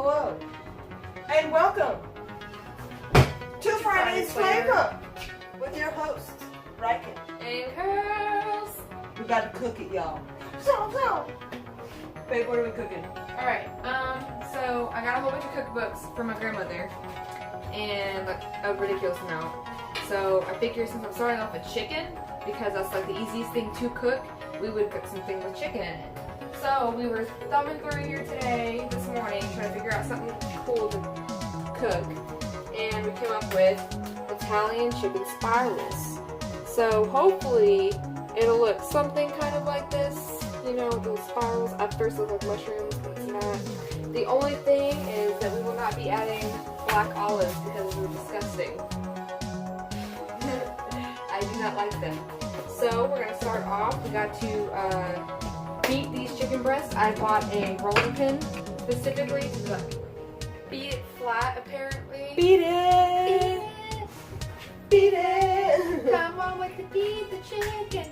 Hello. And welcome to Friday's Flavor with your hosts, Riken and Curls. We gotta cook it, y'all. So. Babe, what are we cooking? Alright, so I got a whole bunch of cookbooks from my grandmother and like a ridiculous amount. So I figured since I'm starting off with chicken, because that's like the easiest thing to cook, we would cook something with chicken in it. So we were thumbing through here today, this morning, trying to figure out something cool to cook. And we came up with Italian chicken spirals. So hopefully it'll look something kind of like this. You know, those spirals at first look like mushrooms, but it's not. The only thing is that we will not be adding black olives because they're disgusting. I do not like them. So we're gonna start off. We got to beat these chicken breasts. I bought a rolling pin specifically to beat it flat. Apparently. Beat it! Beat it! Come on with the beat the chicken.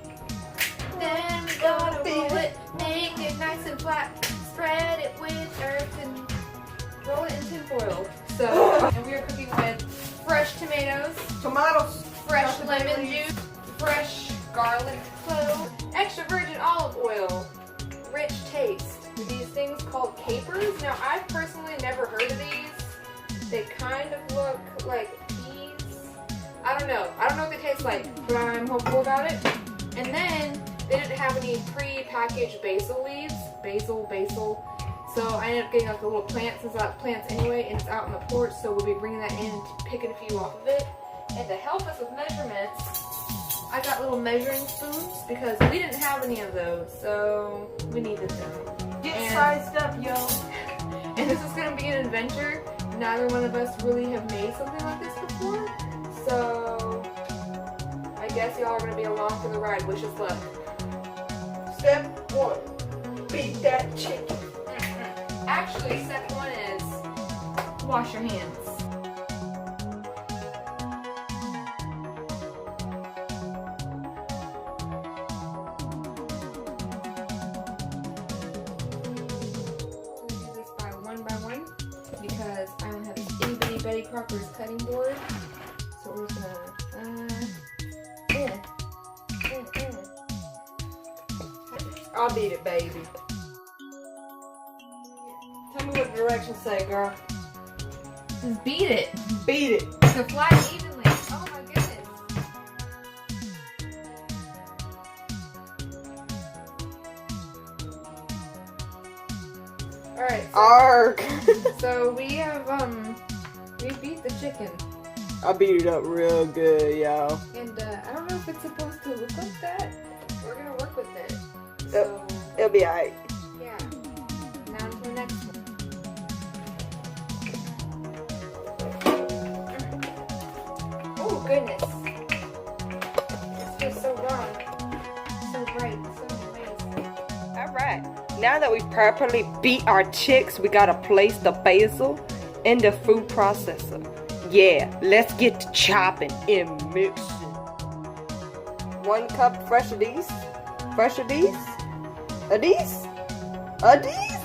Then we gotta roll it, make it nice and flat. Spread it with earth and roll it in tin foil. So, and we are cooking with fresh tomatoes, fresh lemon juice, fresh garlic clove, extra virgin olive oil, rich taste. These things called capers. Now, I've personally never heard of these. They kind of look like peas. I don't know what they taste like, but I'm hopeful about it. And then they didn't have any pre-packaged basil leaves. Basil. So I ended up getting like a little plant, since I have plants anyway, and it's out on the porch, so we'll be bringing that in and picking a few off of it. And to help us with measurements, I got little measuring spoons because we didn't have any of those, so we needed them. Get sized up, yo. And this is going to be an adventure. Neither one of us really have made something like this before, so I guess y'all are going to be along for the ride. Wish us luck. Step 1, beat that chicken. Actually, step 1 is wash your hands. Because I don't have this itty bitty Betty Crocker's cutting board. So we're just gonna I'll beat it, baby. Tell me what the directions say, girl. just beat it. Beat it. To flat evenly. Oh my goodness. Alright. Arg. So we have we beat the chicken. I beat it up real good, y'all. And I don't know if it's supposed to look like that. We're gonna work with it. So It'll be alright. yeah. Now to the next one. Oh goodness. This feels so wrong. So bright. So nice. Alright. Now that we properly beat our chicks, we gotta place the basil in the food processor. Yeah, let's get to chopping and mixing. 1 cup fresh of these. Fresh of these. Of these. Of these.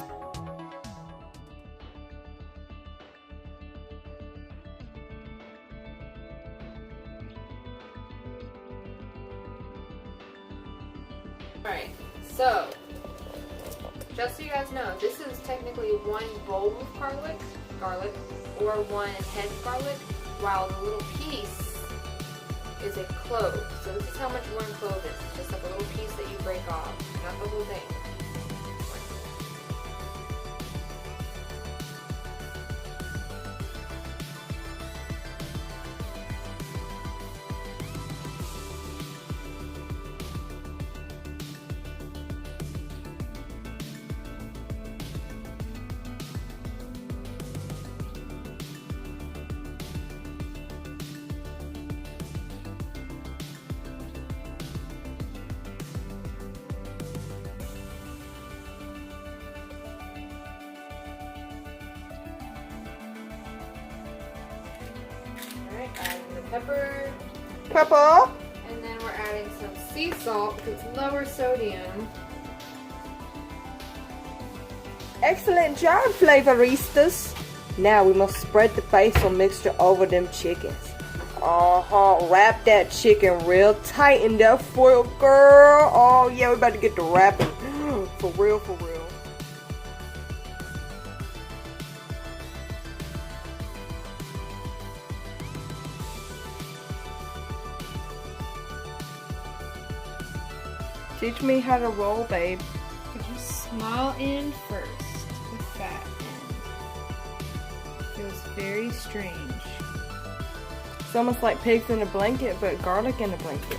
Alright, so just so you guys know, this is technically 1 bowl of garlic, or 1 head of garlic, while the little piece is a clove. So this is how much 1 clove is. It's just like a little piece that you break off, not the whole thing. Adding the pepper, and then we're adding some sea salt because it's lower sodium. Excellent job, flavoristas. Now we must spread the basil mixture over them chickens. Wrap that chicken real tight in that foil, girl. Oh yeah, we about to get to wrapping. For real, for real. Teach me how to roll, babe. Could you small end first, the fat end? Feels very strange. It's almost like pigs in a blanket, but garlic in a blanket.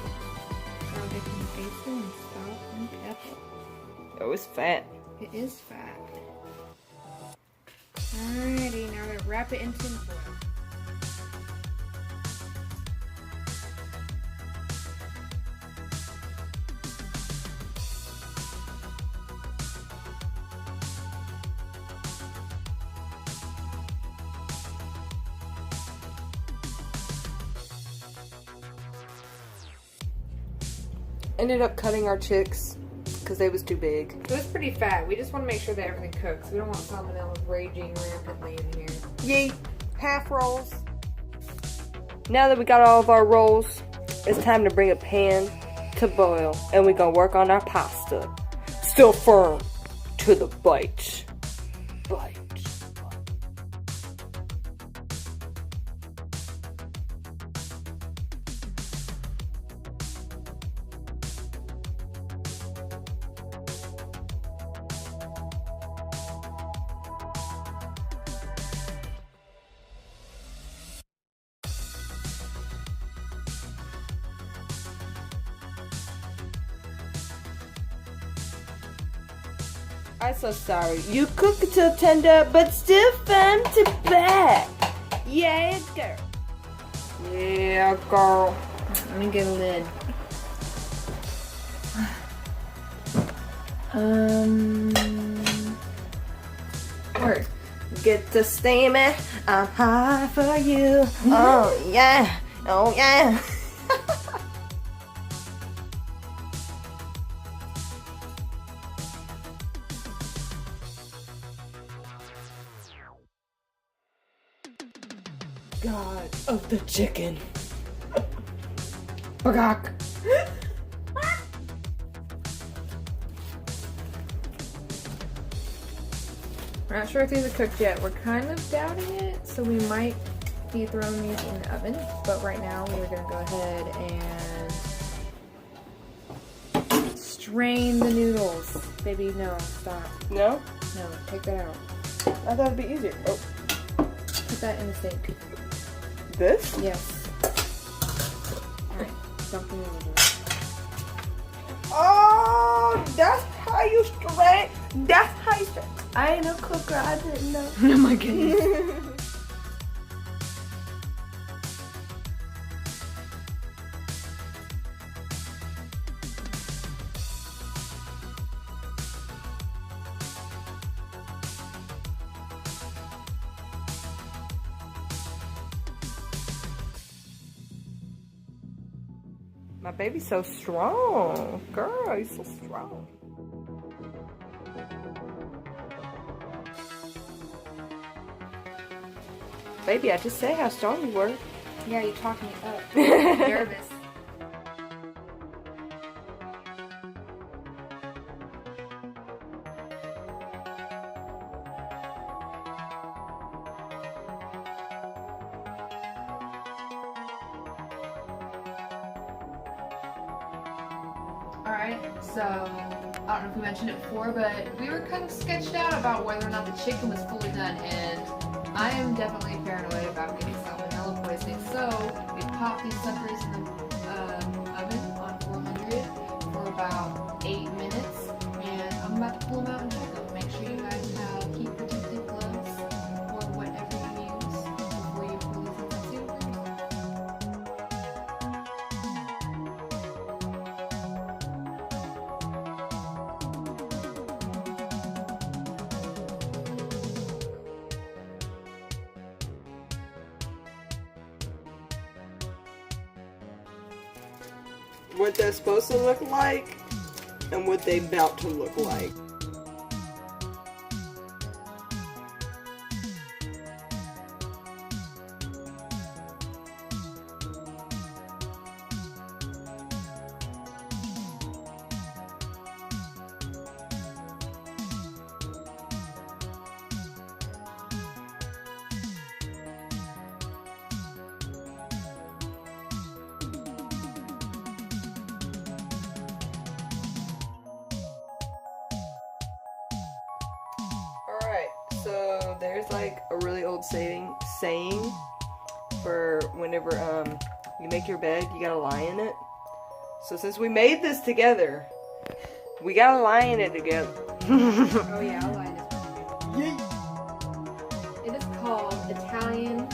Garlic and basil and salt and pepper. Oh, it's fat. It is fat. Alrighty, now we're gonna wrap it in tin foil. Ended up cutting our chicks because they was too big. It was pretty fat. We just want to make sure that everything cooks. We don't want salmonella raging rampantly in here. Yeet. Half rolls. Now that we got all of our rolls, it's time to bring a pan to boil. And we're going to work on our pasta. Still firm to the bite. Bite. I'm so sorry. You cook till tender, but still firm to back. Yeah, girl. Yeah, girl. Let me get a lid. Work. Get the steamy. I'm high for you. Oh yeah. Oh yeah. God of the chicken. Bagak. We're not sure if these are cooked yet. We're kind of doubting it, so we might be throwing these in the oven. But right now, we're gonna go ahead and strain the noodles. Baby, no, stop. No? No, take that out. I thought it'd be easier. Oh. Put that in the sink. This? Yes. Alright, dump the noodles in. Oh, that's how you strain. That's how you strain. I ain't a cooker. I didn't know. Oh my goodness. My baby's so strong. Girl, he's so strong. Baby, I just said how strong you were. Yeah, you talked me up. I'm nervous. Alright, so I don't know if we mentioned it before, but we were kind of sketched out about whether or not the chicken was fully done, and I am definitely paranoid about getting salmonella poisoning. So we popped these suckers in the oven on 400 for about 8 minutes, and I'm about to pull them out and check them. Make sure you guys have heat protective gloves or whatever you use before you pull these into the soup. What they're supposed to look like and what they about to look like. there's like a really old saying for whenever you make your bed, you gotta lie in it. So since we made this together, we gotta lie in it together. Oh yeah, I'll lie in it. Yay. It is called Italian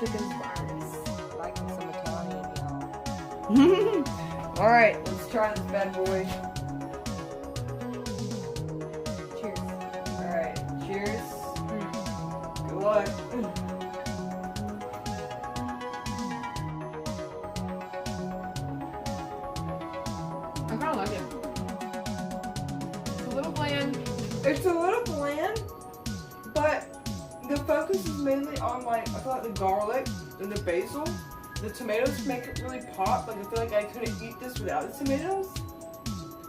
chicken spars. Like some Italian, y'all. Alright, let's try this bad boy. Cheers. Alright, cheers. Good luck. I kind of like it. It's a little bland. It's a little bland, but the focus is mainly on like, I feel like the garlic and the basil. The tomatoes make it really pop. Like I feel like I couldn't eat this without the tomatoes.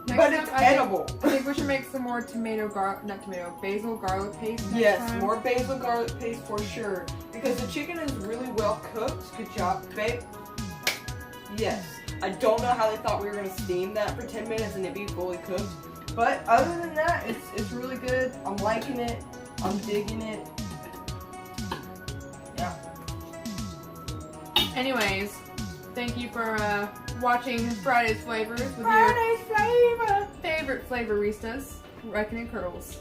Next But time, it's edible. I think we should make some more basil garlic paste next Yes, time. more basil garlic paste for sure. Because the chicken is really well cooked. Good job, babe. Yes. I don't know how they thought we were gonna steam that for 10 minutes and it'd be fully cooked. But other than that, it's really good. I'm liking it. I'm digging it. Yeah. Anyways, thank you for watching Friday's Flavors with Friday's flavor. your favorite flavoristas, Reckon and Curls.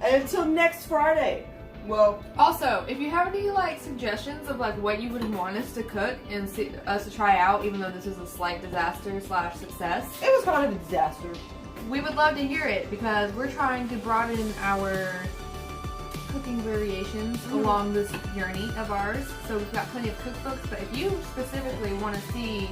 And until next Friday. Well, Also, if you have any like suggestions of like what you would want us to cook and us to try out, even though this is a slight disaster / success, it was kind of a disaster. we would love to hear it because we're trying to broaden our cooking variations along this journey of ours. So we've got plenty of cookbooks, but if you specifically want to see,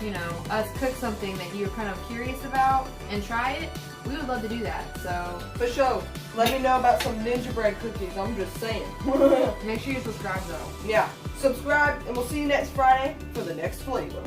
you know, us cook something that you're kind of curious about and try it, we would love to do that. So For sure. Let me know about some gingerbread cookies. I'm just saying. make sure you subscribe though. Yeah. Subscribe and we'll see you next Friday for the next flavor.